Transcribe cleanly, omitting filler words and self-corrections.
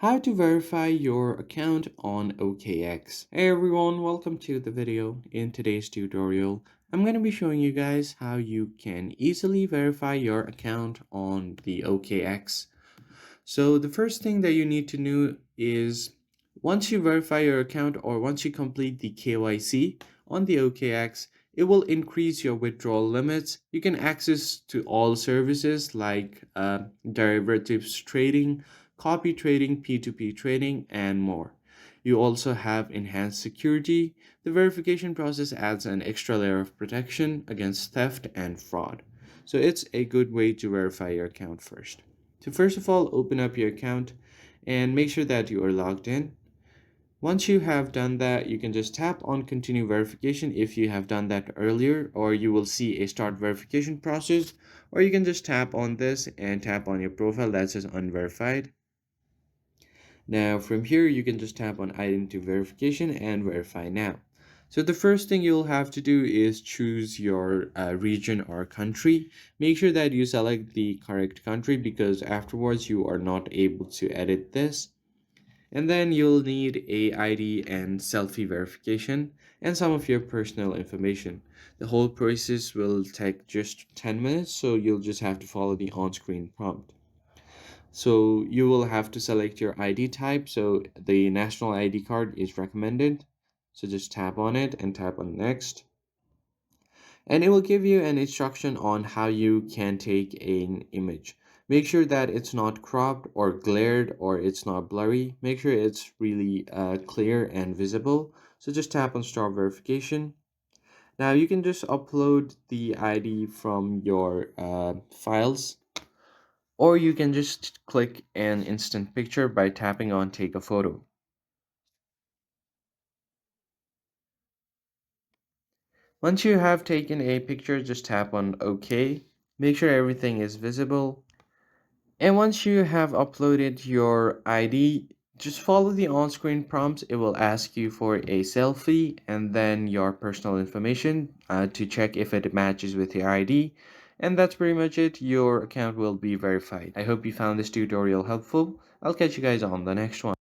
How to verify your account on OKX. Hey everyone, welcome to the video. In today's tutorial, I'm going to be showing you guys how you can easily verify your account on the OKX. So the first thing that you need to know is once you verify your account or once you complete the KYC on the OKX, it will increase your withdrawal limits. You can access to all services like derivatives trading, copy trading, P2P trading, and more. You also have enhanced security. The verification process adds an extra layer of protection against theft and fraud. So it's a good way to verify your account first. So first of all, open up your account and make sure that you are logged in. Once you have done that, you can just tap on continue verification if you have done that earlier, or you will see a start verification process, or you can just tap on this and tap on your profile that says unverified. Now from here, you can just tap on identity verification and verify now. So the first thing you'll have to do is choose your region or country. Make sure that you select the correct country because afterwards you are not able to edit this. And then you'll need a ID and selfie verification and some of your personal information. The whole process will take just 10 minutes, so you'll just have to follow the on-screen prompt. So you will have to select your ID type. So the national ID card is recommended. So just tap on it and tap on next. And it will give you an instruction on how you can take an image. Make sure that it's not cropped or glared or it's not blurry. Make sure it's really clear and visible. So just tap on start verification. Now you can just upload the ID from your files, or you can just click an instant picture by tapping on take a photo. Once you have taken a picture, just tap on OK. Make sure everything is visible. And once you have uploaded your ID, just follow the on-screen prompts. It will ask you for a selfie and then your personal information to check if it matches with your ID. And that's pretty much it. Your account will be verified. I hope you found this tutorial helpful. I'll catch you guys on the next one.